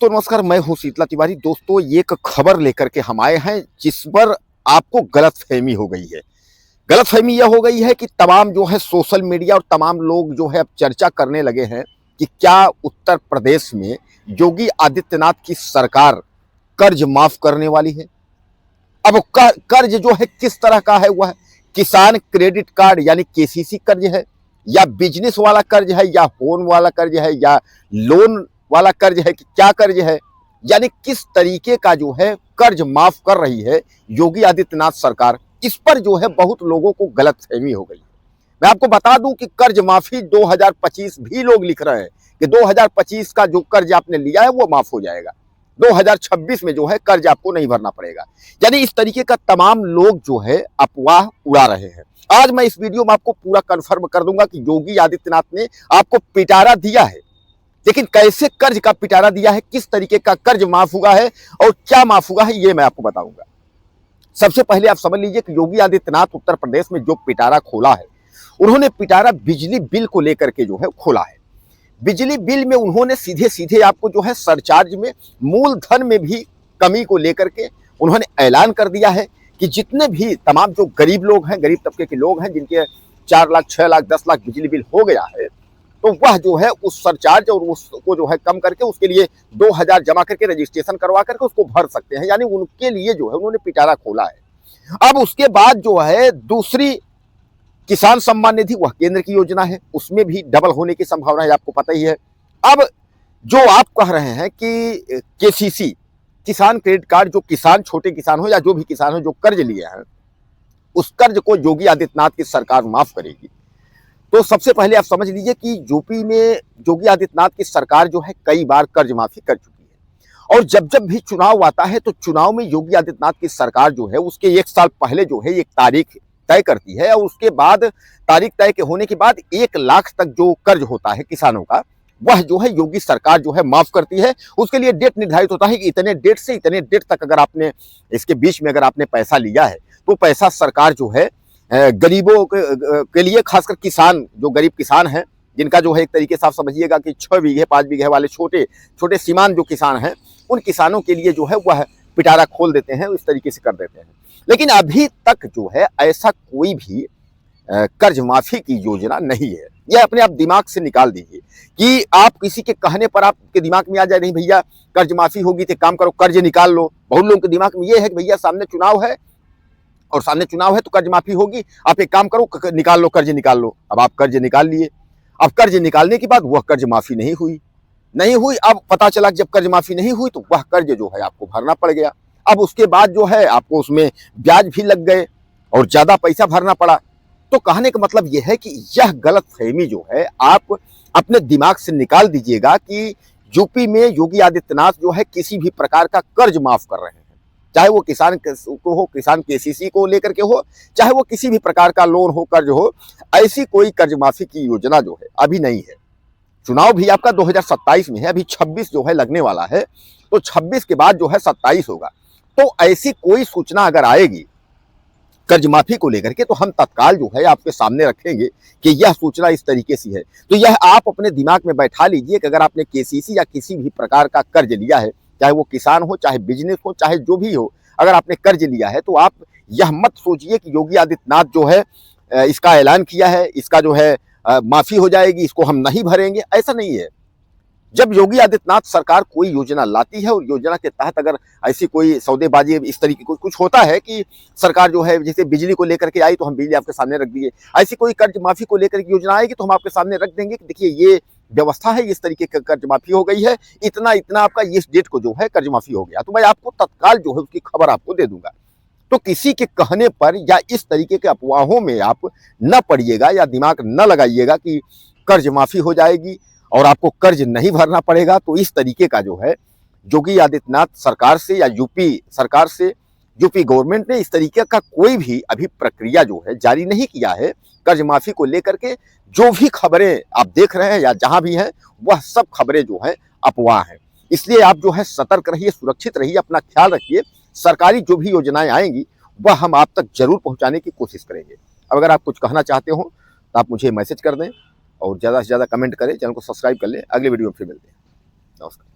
दोस्तों नमस्कार, मैं हूं शीतला तिवारी। दोस्तों ये एक खबर लेकर के हम आए हैं जिस पर आपको गलतफहमी हो गई है। गलतफहमी यह हो गई है कि तमाम जो है सोशल मीडिया और तमाम लोग जो है अब चर्चा करने लगे हैं कि क्या उत्तर प्रदेश में योगी आदित्यनाथ की सरकार कर्ज माफ करने वाली है। अब कर्ज जो है किस तरह का है, वह किसान क्रेडिट कार्ड यानी केसीसी कर्ज है, या बिजनेस वाला कर्ज है, या होम वाला कर्ज है, या लोन वाला कर्ज है, कि क्या कर्ज है, यानी किस तरीके का जो है कर्ज माफ कर रही है योगी आदित्यनाथ सरकार। इस पर जो है बहुत लोगों को गलतफहमी हो गई। मैं आपको बता दूं कि कर्ज माफी 2025 भी लोग लिख रहे हैं कि 2025 का जो कर्ज आपने लिया है वो माफ हो जाएगा, 2026 में जो है कर्ज आपको नहीं भरना पड़ेगा। यानी इस तरीके का तमाम लोग जो है अफवाह उड़ा रहे हैं। आज मैं इस वीडियो में आपको पूरा कंफर्म कर दूंगा कि योगी आदित्यनाथ ने आपको पिटारा दिया है, लेकिन कैसे कर्ज का पिटारा दिया है, किस तरीके का कर्ज माफ हुआ है और क्या माफ हुआ है, ये मैं आपको बताऊंगा। सबसे पहले आप समझ लीजिए कि योगी आदित्यनाथ उत्तर प्रदेश में जो पिटारा खोला है, उन्होंने पिटारा बिजली बिल को लेकर के जो है खोला है। बिजली बिल में उन्होंने सीधे सीधे आपको जो है सरचार्ज में मूलधन में भी कमी को लेकर के उन्होंने ऐलान कर दिया है कि जितने भी तमाम जो गरीब लोग हैं, गरीब तबके के लोग हैं, जिनके 4 लाख 6 लाख 10 लाख बिजली बिल हो गया है, तो वह जो है उस सरचार्ज और उसको जो है कम करके उसके लिए 2000 जमा करके रजिस्ट्रेशन करवा करके उसको भर सकते हैं। यानी उनके लिए जो है उन्होंने पिटारा खोला है। अब उसके बाद जो है दूसरी किसान सम्मान निधि, वह केंद्र की योजना है, उसमें भी डबल होने की संभावना है, आपको पता ही है। अब जो आप कह रहे हैं कि केसीसी किसान क्रेडिट कार्ड, जो किसान छोटे किसान हो या जो भी किसान हो जो कर्ज लिए हैं, उस कर्ज को योगी आदित्यनाथ की सरकार माफ करेगी। तो सबसे पहले आप समझ लीजिए कि यूपी में योगी आदित्यनाथ की सरकार जो है कई बार कर्ज माफी कर चुकी है, और जब जब भी चुनाव आता है तो चुनाव में योगी आदित्यनाथ की सरकार जो है उसके 1 साल पहले जो है एक तारीख तय करती है, और उसके बाद तारीख तय के होने के बाद 1 लाख तक जो कर्ज होता है किसानों का, वह जो है योगी सरकार जो है माफ करती है। उसके लिए डेट निर्धारित होता है कि इतने डेट से इतने डेट तक अगर आपने इसके बीच में अगर आपने पैसा लिया है तो पैसा सरकार जो है गरीबों के लिए, खासकर किसान जो गरीब किसान हैं, जिनका जो है एक तरीके से आप समझिएगा कि 6 बीघे 5 बीघे वाले छोटे छोटे सीमांत जो किसान हैं, उन किसानों के लिए जो है वह पिटारा खोल देते हैं, इस तरीके से कर देते हैं। लेकिन अभी तक जो है ऐसा कोई भी कर्ज माफी की योजना नहीं है। यह अपने आप दिमाग से निकाल दीजिए कि आप किसी के कहने पर आपके दिमाग में आ जाए नहीं भैया कर्ज माफी होगी तो काम करो कर्ज निकाल लो। बहुत लोगों के दिमाग में यह है कि भैया सामने चुनाव है और सामने चुनाव है तो कर्ज माफी होगी, आप एक काम करो निकाल लो, कर्ज निकाल लो। अब आप कर्ज निकाल लिए, अब कर्ज निकालने के बाद वह कर्ज माफी नहीं हुई। अब पता चला जब कर्ज माफी नहीं हुई तो वह कर्ज जो है आपको भरना पड़ गया। अब उसके बाद जो है आपको उसमें ब्याज भी लग गए और ज्यादा पैसा भरना पड़ा। तो कहने का मतलब यह है कि यह गलतफहमी जो है आप अपने दिमाग से निकाल दीजिएगा कि यूपी में योगी आदित्यनाथ जो है किसी भी प्रकार का कर्ज माफ कर रहे हैं, चाहे वो किसान को हो, किसान केसीसी को लेकर के हो, चाहे वो किसी भी प्रकार का लोन हो, कर्ज हो। ऐसी कोई कर्ज माफी की योजना जो है अभी नहीं है। चुनाव भी आपका 2027 में है, अभी 26 जो है लगने वाला है, तो 26 के बाद जो है 27 होगा। तो ऐसी कोई सूचना अगर आएगी कर्ज माफी को लेकर के तो हम तत्काल जो है आपके सामने रखेंगे कि यह सूचना इस तरीके से है। तो यह आप अपने दिमाग में बैठा लीजिए कि अगर आपने केसीसी या किसी भी प्रकार का कर्ज लिया है, चाहे वो किसान हो, चाहे बिजनेस हो, चाहे जो भी हो, अगर आपने कर्ज लिया है तो आप यह मत सोचिए कि योगी आदित्यनाथ जो है इसका ऐलान किया है, इसका जो है माफी हो जाएगी, इसको हम नहीं भरेंगे। ऐसा नहीं है। जब योगी आदित्यनाथ सरकार कोई योजना लाती है और योजना के तहत अगर ऐसी कोई सौदेबाजी इस तरीके को कुछ होता है कि सरकार जो है जैसे बिजली को लेकर के आई तो हम बिजली आपके सामने रख दिए, ऐसी कोई कर्ज माफी को लेकर के योजना आएगी तो हम आपके सामने रख देंगे कि देखिए ये व्यवस्था है, इस तरीके का कर्ज माफी हो गई है, इतना इतना आपका इस डेट को जो है कर्ज माफी हो गया, तो मैं आपको तत्काल जो है उसकी खबर आपको दे दूंगा। तो किसी के कहने पर या इस तरीके के अफवाहों में आप न पड़िएगा या दिमाग न लगाइएगा कि कर्ज माफी हो जाएगी और आपको कर्ज नहीं भरना पड़ेगा। तो इस तरीके का जो है योगी आदित्यनाथ सरकार से या यूपी सरकार से, यूपी गवर्नमेंट ने इस तरीके का कोई भी अभी प्रक्रिया जो है जारी नहीं किया है। कर्ज माफी को लेकर के जो भी खबरें आप देख रहे हैं या जहां भी हैं, वह सब खबरें जो है अफवाह हैं। इसलिए आप जो है सतर्क रहिए, सुरक्षित रहिए, अपना ख्याल रखिए। सरकारी जो भी योजनाएं आएंगी वह हम आप तक जरूर पहुंचाने की कोशिश करेंगे। अब अगर आप कुछ कहना चाहते हो तो आप मुझे मैसेज कर दें और ज़्यादा से ज़्यादा कमेंट करें, चैनल को सब्सक्राइब कर लें। अगले वीडियो में फिर मिलते हैं। नमस्कार।